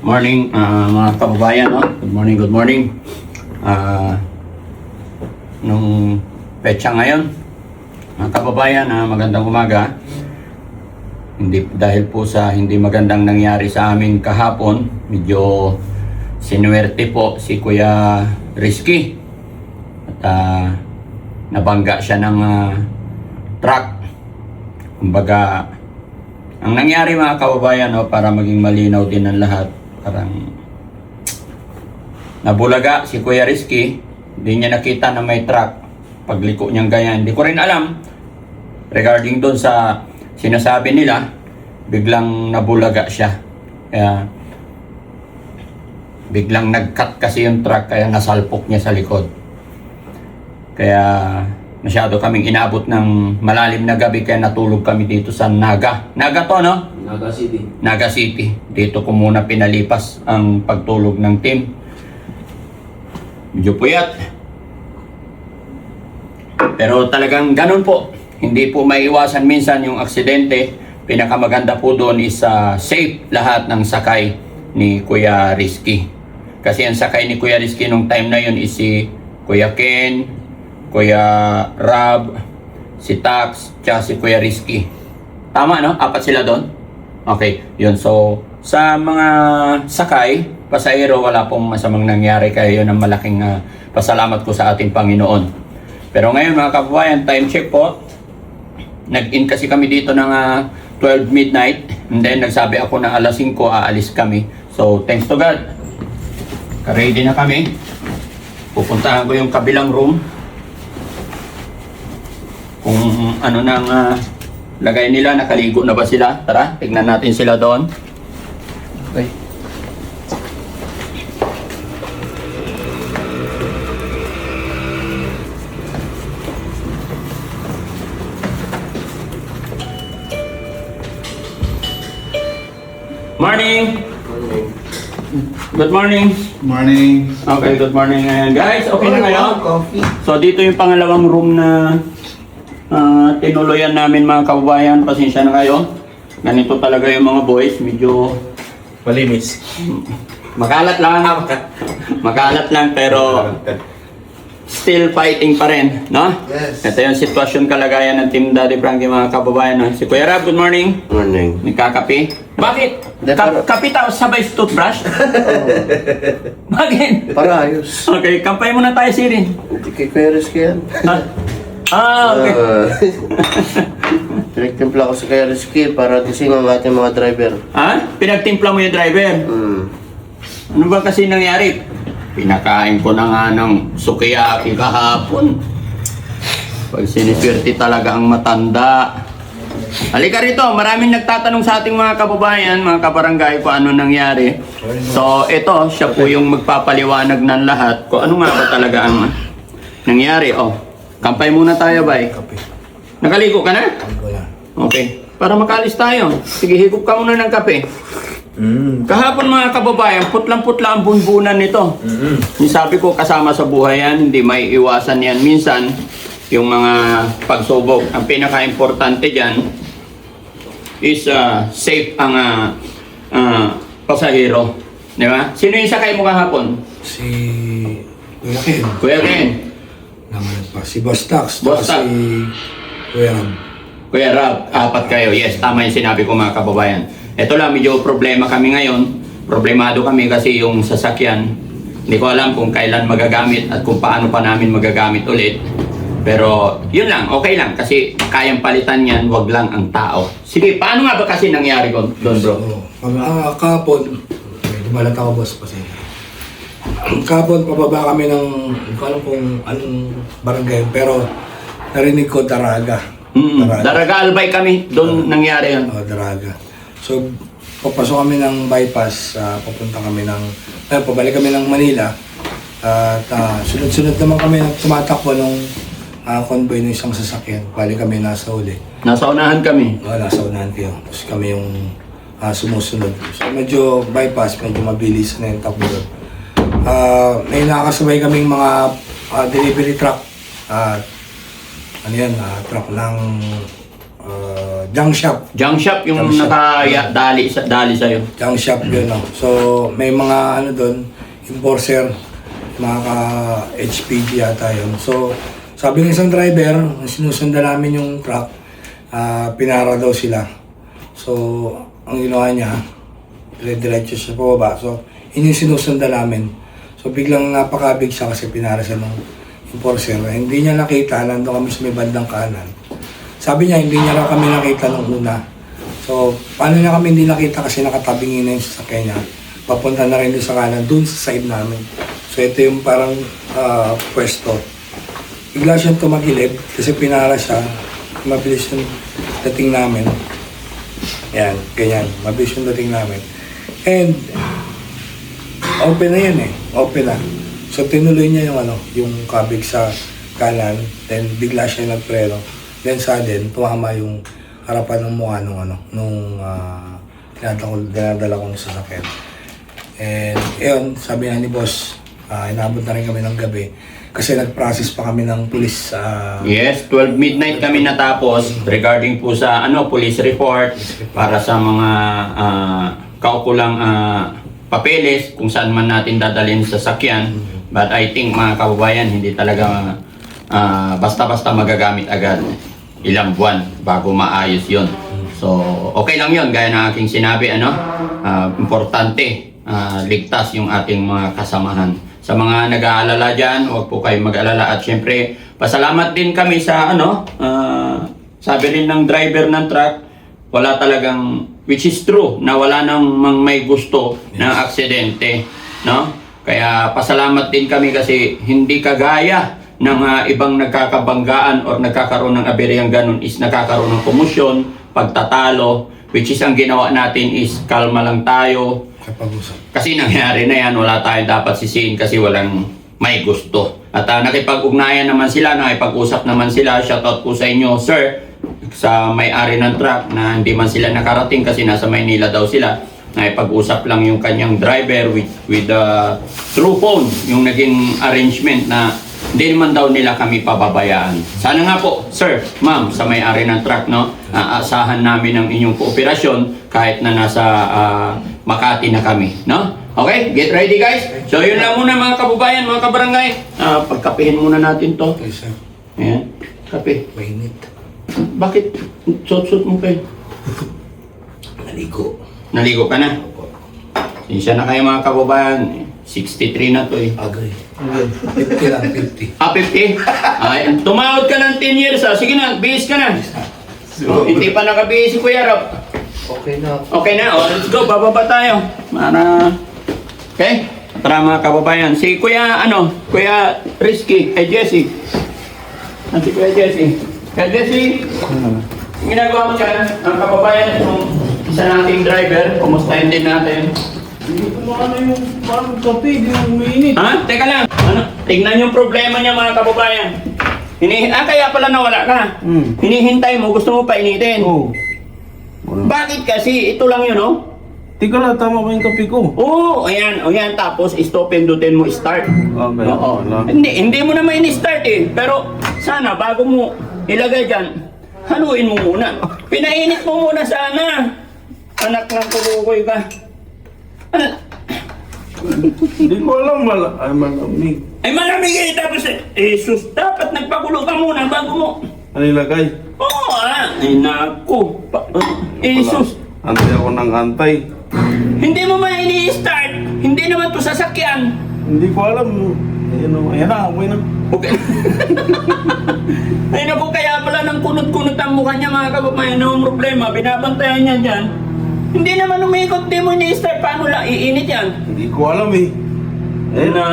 Morning, mga kababayan, no? Good morning, good morning. Nung petsa ngayon, mga kababayan, magandang umaga. Hindi dahil po sa hindi magandang nangyari sa amin kahapon, medyo sinuwerte po si Kuya Rizky. At nabangga siya ng truck. Kumbaga, ang nangyari mga kababayan, no, para maging malinaw din ang lahat, parang nabulaga si Kuya Rizky, hindi niya nakita na may truck. Pagliko niyang ganyan, hindi ko rin alam regarding doon sa sinasabi nila, biglang nabulaga siya. Kaya biglang nag-cut kasi yung truck, kaya nasalpok niya sa likod. Kaya masyado kaming inabot ng malalim na gabi, kaya natulog kami dito sa Naga. Naga to, no? Naga City. Naga City. Dito ko muna pinalipas ang pagtulog ng team. Medyo puyat. Pero talagang ganun po. Hindi po maiiwasan minsan yung aksidente. Pinakamaganda po doon is safe lahat ng sakay ni Kuya Rizky. Kasi ang sakay ni Kuya Rizky nung time na yun is si Kuya Ken, Kuya Rab, si Tax, tsaka si Kuya Rizky. Tama, no? Apat sila doon? Okay, yun. So, sa mga sakay, pasahero, wala pong masamang nangyari. Kaya yun ang malaking pasalamat ko sa ating Panginoon. Pero ngayon mga kababayan, time check po. Nag-in kasi kami dito ng 12 midnight. And then nagsabi ako na alas 5 aalis kami. So, thanks to God. Ready na kami. Pupuntahan ko yung kabilang room. Kung ano nang lagay nila, nakaligo na ba sila? Tara, tignan natin sila doon. Okay. Morning! Good morning! Morning. Okay, good morning. Guys, okay na kayo? Coffee. So dito yung pangalawang room na tinuluyan namin mga kababayan. Pasensya na kayo. Ganito talaga yung mga boys. Medyo Malinis. makalat lang. Makalat lang pero still fighting pa rin, no? Yes. Ito yung sitwasyon kalagayan ng Team Daddy Frankie mga kababayan. No? Si Kuya Rab, good morning. Morning. Nagkakape? Bakit? Kape tapos sabay toothbrush? Bakit? Para ayos. Okay, kampay muna tayo, Sirin. Hindi kay Kuya Rizky yan. Okay. Pinagtimpla ko sa Kuya Rizky para gising ang ating mga driver. Pinagtimpla mo yung driver? Ano ba kasi nangyari? Pinakain ko na nga ng sukiyaki kahapon. Pag siniswerte talaga ang matanda. Halika rito, maraming nagtatanong sa ating mga kababayan, mga kabarangay, kung ano nangyari. So, ito, siya po yung magpapaliwanag ng lahat kung ano nga ba talaga ang nangyari. Oh, kampay muna tayo, bay. Nakaligo ka na? Okay. Para makalis tayo. Sige, higop ka muna ng kape. Kahapon mga kababayan, putlang-putla ang bunbunan nito. Sabi ko, kasama sa buhay yan, hindi may iwasan yan. Minsan, yung mga pagsubok, ang pinaka-importante dyan is safe ang pasahero. Di ba? Sino yung sakay mo kahapon? Si Kuya Ken. Kuya Ken. Naman pa. Si Boss Tax. Boss Tax. Tax. Si Kuya Ram. Kuya Rab, apat kayo. Yes, tama yung sinabi ko mga kababayan. Ito lang, medyo problema kami ngayon. Problemado kami kasi yung sasakyan. Hindi ko alam kung kailan magagamit at kung paano pa namin magagamit ulit. Pero yun lang, okay lang. Kasi kayang palitan yan, wag lang ang tao. Sige, paano nga ba kasi nangyari doon, bro? Kahapon, dumalat ako, boss, kasi kahapon, pababa kami ng, hindi ko alam kung anong barangay, pero narinig ko Daraga. Daraga Albay kami, doon nangyari yun. Daraga. So, papasok kami ng bypass, papunta kami ng, pabalik kami ng Manila. At sunod-sunod naman kami tumatakbo nung convoy ng isang sasakyan. Balik kami nasa uli. Nasa unahan kami. Nasa unahan kayo. Tapos kami yung sumusunod. So medyo bypass, medyo mabilis na yung takbo doon. May nakakasabay kaming mga delivery truck. Truck ng Junk shop. Junk shop yung Junk shop. dali sa'yo. Junk shop yun, no? So, may mga ano doon, enforcer, mga ka-HPG yata yun. So, sabi ng isang driver, sinusundan namin yung truck, pinara daw sila. So, ang ginawa niya, dire-diretso siya pababa. So, yun yung sinusundan namin. So, biglang napakabig siya kasi pinara siya ng enforcer. Hindi niya nakita, nandun kami sa may bandang kanan. Sabi niya, hindi niya lang kami nakita nung una. So, paano niya kami hindi nakita kasi nakatabingin na yung sasakyan niya. Papunta na rin doon sa kanan, doon sa side namin. So, ito yung parang pwesto. Bigla siyang tumagilid kasi pinara siya. Mabilis yung dating namin. Yan, ganyan. Mabilis yung dating namin. And, open na yan eh. Open na. So, tinuloy niya yung yung kabig sa kanan. Then, bigla siya nagpreno. Then, sudden, tumama yung harapan ng mukha nung dinadala ko ng sasakyan. And, yun, sabi nga ni boss, inabot na rin kami ng gabi. Kasi nag-process pa kami ng police. Yes, 12 midnight kami natapos regarding po sa police report para sa mga kaukulang papeles kung saan man natin dadalhin sa sasakyan. But I think mga kababayan, hindi talaga basta-basta magagamit agad. Ilang buwan bago maayos yon. So, okay lang yon gaya ng aking sinabi, importante, ligtas yung ating mga kasamahan. Sa mga nag-aalala dyan, huwag po kayong mag-alala. At syempre, pasalamat din kami sa sabi rin ng driver ng truck, wala talagang, which is true, na wala namang may gusto ng aksidente. No? Kaya pasalamat din kami kasi hindi kagaya ng ibang nagkakabanggaan or nagkakaroon ng abereyang ganun is nagkakaroon ng komosyon, pagtatalo, which is ang ginawa natin is kalma lang tayo. Kasi nangyari na yan, wala tayong dapat sisihin kasi walang may gusto. At nakipag-ugnayan naman sila, nakipag-usap naman sila. Shoutout po sa inyo, sir, sa may-ari ng truck na hindi man sila nakarating kasi nasa Maynila daw sila. Nakipag-usap lang yung kanyang driver with the through phone, yung naging arrangement na hindi naman daw nila kami pababayaan. Sana nga po, sir, ma'am, sa may-ari ng truck, aasahan namin ang inyong kooperasyon kahit na nasa Makati na kami, no? Okay, get ready guys. So yun lang muna mga kababayan, mga kabarangay. Pagkapihin muna natin to. Okay, sir. Ayan, kape. Mainit. Bakit suot-suot mo kayo? Naligo. Naligo ka na? Sinsya na kayo mga kababayan. 63 na to eh. Agay. 50 lang, 50. 50? Ay, tumawad ka ng 10 years Sige na, bihis ka na. Hindi pa nakabihis si Kuya Rob. Okay na. Okay na, let's go, bababa tayo. Okay? Tara mga kababayan. Si Kuya, Kuya Risky, Jesse. Si Kuya Jesse. Kuya Jesse, ginagawa mo dyan, ang kababayan, yung isa nating driver, kumustahin din natin. Hindi ko yung parang kape, di mo umiinit. Ha? Teka lang. Tignan yung problema niya mga kababayan. Kaya pala nawala ka. Hinihintay mo, gusto mo pa initin. Oo. Bakit kasi? Ito lang yun, oh. Tika lang, tama ba yung kape ko? Oo, ayan. Tapos, stop pindutin mo, start. Okay. Oo. Wala. Hindi mo naman ini-start eh. Pero, sana, bago mo ilagay dyan, haluin mo muna. Pinainit mo muna sana. Anak ng kulukoy ka. Hindi ko alam, malamig. Ay, malamig eh. Tapos, sus, dapat nagpakulo ka muna bago mo. Ano ilagay? Oo, Ay, naku. Sus. Antay ako ng antay. Hindi mo man ini-start. Hindi naman to sasakyan. Hindi ko alam. Ayan na, okay na. Okay. Ay naku, kaya pala ng kunot-kunot ang mukha niya mga kababayan. Ano ang problema? Binabantayan niya dyan. Hindi naman umikot, di mo ini-start. Paano lang iinit yan? Hindi ko alam eh. Ayun na.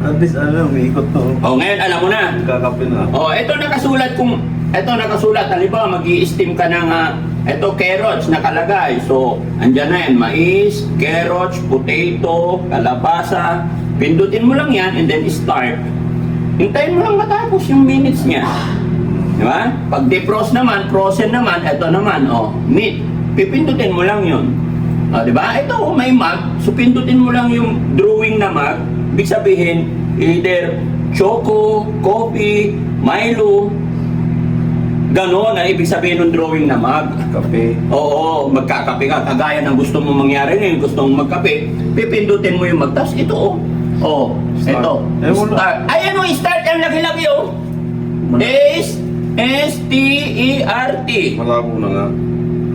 At least umiikot to. Ngayon alam mo na. Kakape na. Ito nakasulat. Halimbawa, mag-i-steam ka ng ito carrots nakalagay. So, andyan na yan. Mais, carrots, potato, kalabasa. Pindutin mo lang yan and then start. Hintayin mo lang matapos yung minutes niya. Di ba? Pag defrost naman, frozen naman, ito naman, meat. Pipindutin mo lang yun. Di ba? Ito, may mug. So, pindutin mo lang yung drawing na mug. Ibig sabihin, either choco, coffee, Milo. Ganon ang ibig sabihin ng drawing na mag. Kape. Oo, magkakape ka. Kagaya ng gusto mong mangyari ngayon, gusto mong magkape, pipindutin mo yung mag. Tapos ito, oh. Oh, Start. ito. Eh, wala. Start. Ayan o, start ang laki-laki, oh. S-T-E-R-T. Malabo na nga.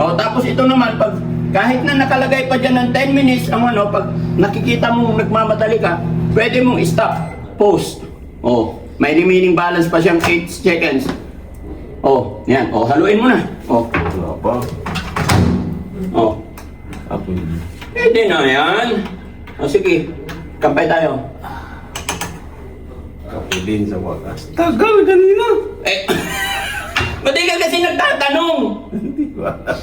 Oh, tapos ito naman, pag kahit na nakalagay pa dyan ng 10 minutes, ang ano, pag nakikita mong nagmamadali ka, pwede mong stop, pause. Oh, may remaining balance pa siyang 8 seconds. Oh, yan. Oh, haluin mo na. Oh, Wala pa. oh. Ako yun. Pwede na yan. O sige, kampay tayo. Kape din sa wakas. Tagal kanina. Eh, ba't di ka kasi nagtatanong? Hindi ko alam.